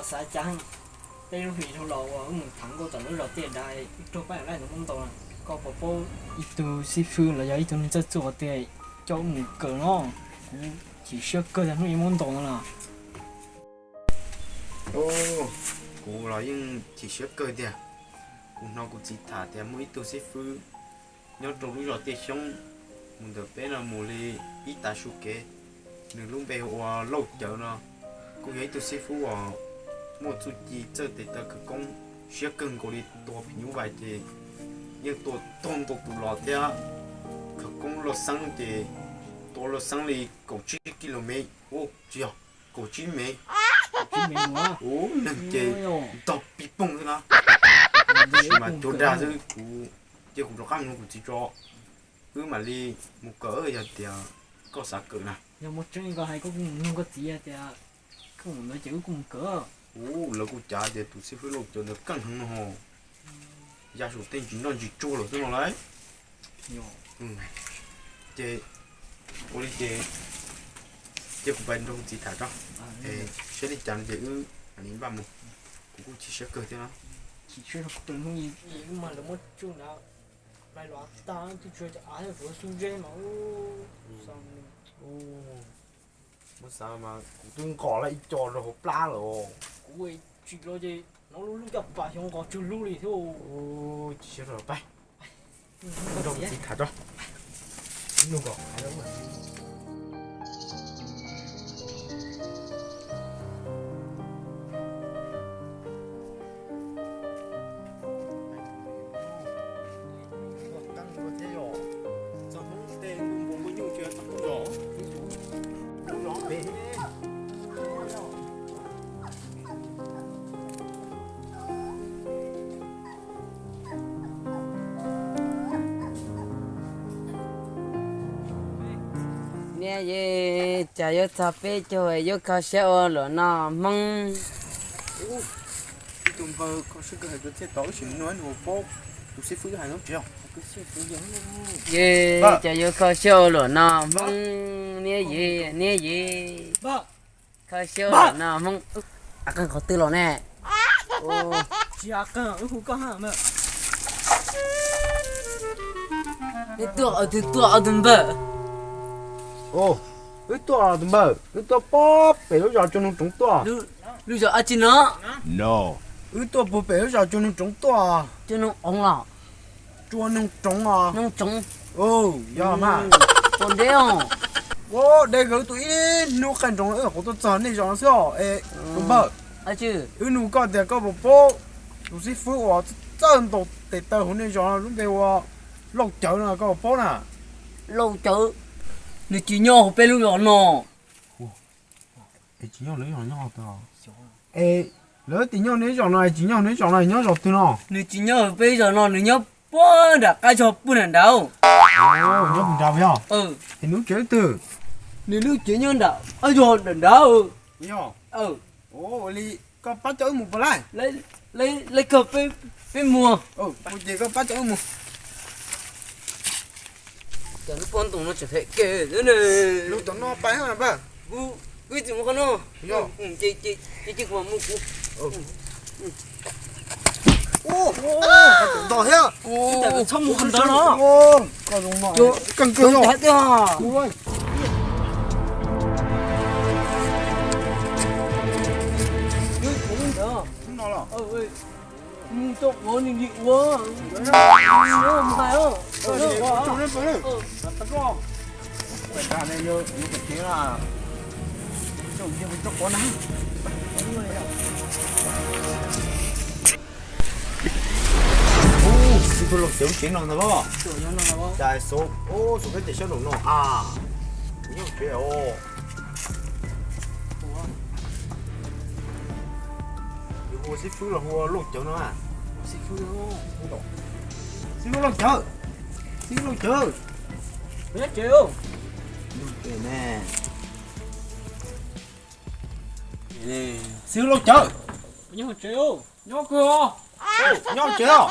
xã trắng đây lúc thì thâu lò thằng cô tận nó tiền đây cho bạn lại nó không tồn có bộ phố ít tu sĩ phương là ít tu nên rất做的叫五个咯chỉ需个人không muốn tồn là ô cô là những chỉ需cơ đi cô nó cũng chỉ thả thì mỗi tu sĩ phương nhớ trong lúc rồi tiền xong mình được bé là mù li ít ta số kế đừng lúc bé hòa lâu chờ nó cô ấy tu sĩ phương hòa một chút gì chơi để ta cái công sẽ cần cô điตัวผิวvậy thì nhưngตัวtônตัวtụ lọt thế cái công lọt sang thìตัวlọt sang đi cổ 9 km ô chưa cổ 9 m ô nâng chế tập bị bung thế nào mà tôi ra chứ chứ cũng rất căng luôn cũng chỉ cho cứ mà đi một cỡ giờ thì có sao cỡ nào nhưng một trong những cái có không có gì thì không nói chữ cũng cỡ ô là cô trả để tụi sĩ phải lột cho nó căng hơn hồ gia số tiền chỉ non chỉ chua rồi thế nào đấy chế ô đi chế cũng bên trong chỉ thả cho sẽ đi chọn chế anh ấy bằng một cũng chỉ sẽ cười thế nào chỉ chơi học từng không gì mà là một chút nào lại loạt ta thì chơi cho ai vừa xuống dây mà một sao mà đừng có lại trò rồi hộp lá rồi ui chuyện lo gì nó lúc gặp bà không có chưa lúc gì thôi ôi chết rồi bay đồng chỉ thả cho nó có hai đâu mà nè ye chả yo tháp pe cho yo khao xe rồi nó măng tụi vợ có sức cái cái chế tối chuyện nói đồ phố tụi sĩ phứ hay lắm chưa ye chả yo khao xe rồi nó măng nè ye khao xe rồi nó măng à cần có tư rồi nè chỉ cần không có hả mà cái tua ở đằng bờ ô cái tua tụi bờ cái tua bóp để nó vào cho nó trúng tua lúc giờ ăn chín nó no cái tua bóp để nó vào cho nó trúng tua cho nó ống là cho nó trúng à nó trúng ô giờ mà còn đấy không ô đây cái tụi đi nó cần trúng ở tôi chọn này chọn sao ê tụi bờ à chứ cái nụ có để có bộ bố tụi sĩ phứ họ chân đồ để tao hôm nay chọn lúc đây họ lộc chợ là có bộ bố nè lâu chớ nó chỉ nhau bên lúc đó nó ê chỉ nhau lấy họ nhau tao ê lấy tí nhau lấy chọn này chỉ nhau lấy chọn này nhau chọn từ nó nó chỉ nhau bây giờ nó nhau bữa đã cái cho bữa nào đâu nhau mình chào nhau thì nước chế từ nếu nước chỉ nhau đã ai cho đừng đâu nhau ô li có bắt chữ một lại lấy cặp bên mua bây giờ có bắt chữ một chẳng nó con tụng nó chỉ phải kể nữa nè lúc đó nó bay hả ba cái gì mà con nó chị mà mua đỏ hả cái trong một đó nó có đúng mà căng cứng rồi hết rồi nó là chụp nó nhìn dị quá nhớ không phải không chụp lên phải tao có phải ra đây nhớ cái thế là chụp như một con nắng xin tôi lột xíu chuyện lòng đó chạy số số cái tiền số đồng nó à nhiều chuyện mua xí phứ là mua lột chợ nó à xí phứ lột chợ biết chịu đây nè xí lột chợ nhưng chịu nhóc cơ nhau chưa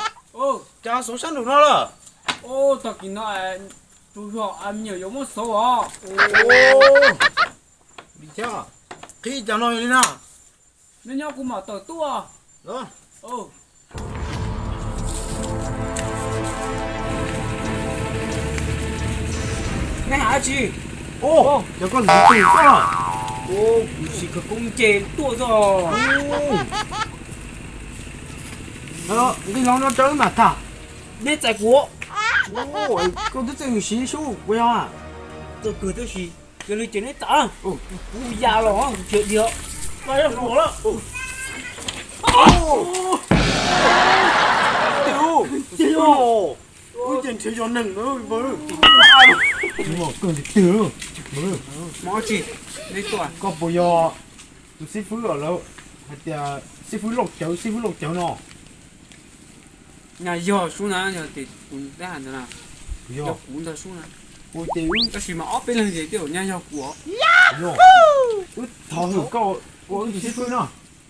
cha số sẵn được nó là thật kỳ nọ chú họ ăn nhiều giống một số đi chưa khi cha nói đi nào nên nhau cũng mở tờ tua Đó. ừ nghe hả chị Ô, cho con gì tù quá. ô chị có công chế tua rồi Đó, nó trơn mà thả. biết giải của Ô, con thích chơi xí số, quay à. tôi cười tôi xì giờ lấy tiền hết ta ui già lỏ chuyện gì đó bây giờ khổ lắm Tiêu. Ôi tiền chơi cho nừng nữa vợ. Nhưng mà cần thì tiêu. mỏ chị lấy tuổi Có bây giờ tụi sư phụ ở đâu? Hay là sư phụ lột chậu nó. nhà giờ xuống nào giờ thì cũng đã hẳn rồi nào Bây giờ giờ, cũng đã xuống nào ôi tiêu. cái gì mà ốp bên lên gì kiểu nhà giờ của Bây giờ. Ôi, thọ hử có tụi sư phụ nó.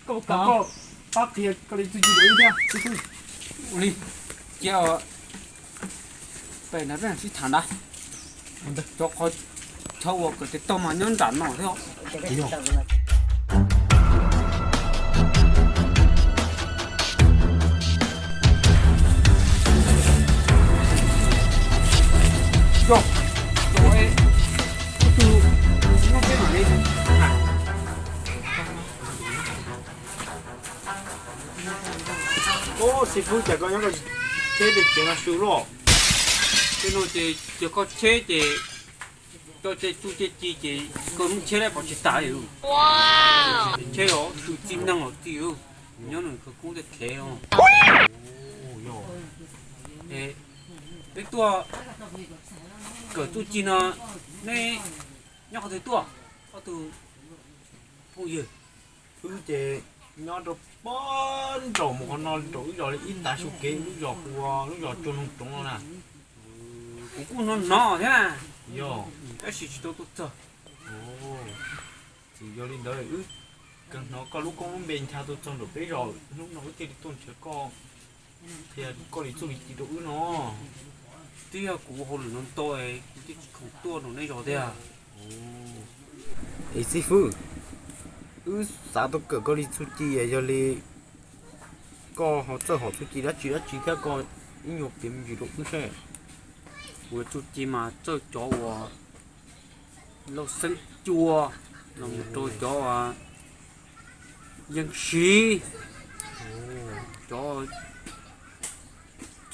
có Có bác kia có đi tụi chị đối nha. Sư phụ. ui giờ vậy là bên sĩ thản đã cho coi thâu cái tôm mà nhân sản nó theo rồi rồi từ nó cái mà đi Ô, sư phụ chả có những cái thế để chuyện là sửa rồi. cái nó chỉ có chế thì cho chế tu chế chi chế còn chế lại bảo chế tải rồi chế đó tu chính năng ở tiêu nhớ là cái cũng được thế không ê cái tua cái tu chi nó này nhớ cái tua có từ phong gì Thứ chế nó được bón rồi một con non rồi rồi ít ta số kế lúc rồi cho nó trống nó nè. cũng nó thế à Yo. cái gì tôi tốt Ồ. Thì do lên đấy cần nó có lúc con bên cha tôi trong được bây rồi lúc nó cái đi tôn trẻ con thì có lý do gì đâu nó. tí là của hồ nó to ấy tí không to nó này rồi thế à Ê sư phụ, sao tôi có đi xuất chi vậy cho li có họ cho họ xuất chi đã chỉ theo con ít nhiều điểm gì đâu cứ thế. của chú chị mà chơi chó của lâu sinh chua là một trôi chó dân sĩ chó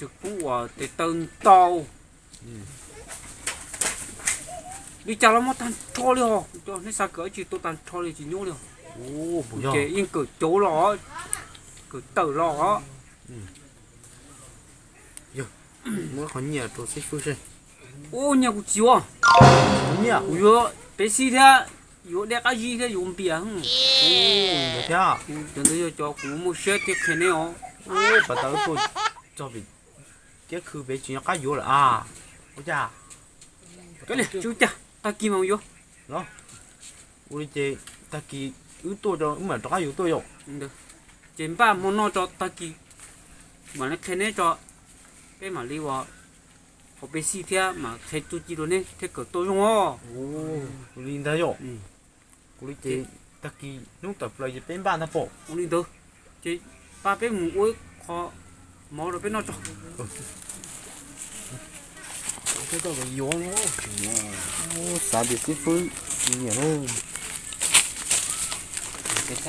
trực cũng của để tân tàu đi chào nó mất tan cho đi ho cho nên sao cỡ chỉ tôi tan cho đi chỉ nhô đi Ồ, bùi cái yên cửa chỗ lọ cửa tử lọ mới khó nhờ tôi sẽ phương xem. ô nhà của chiếu à Khó nhờ. ủa bé xí thế ủa đẹp cái gì thế dùng biển Ồ, được thế à? chúng tôi cho cú một xe tiếp thế này ó Ồ, bà tao tôi cho bị cái khử bé chuyện cái vô là à. Ôi cha. cái này chú cha ta kim không vô Đó. Ôi chị ta kỳ tôi cho mà cho cái vô tôi rồi. được trên ba món nó cho ta kim mà nó thế này cho cái mà đi vào họ bé xí thế mà thế tôi chỉ rồi này thế cỡ tôi không ó Ồ, linh thấy rồi. ừ Ôi chị ta kỳ lúc tập lại gì bên bàn ta bộ. ông đi đâu chị ba bé ngủ ôi khó mò rồi bé nó cho Cái đó là vô nó. Ồ, sao bị sư phụ nhiều. cái chắc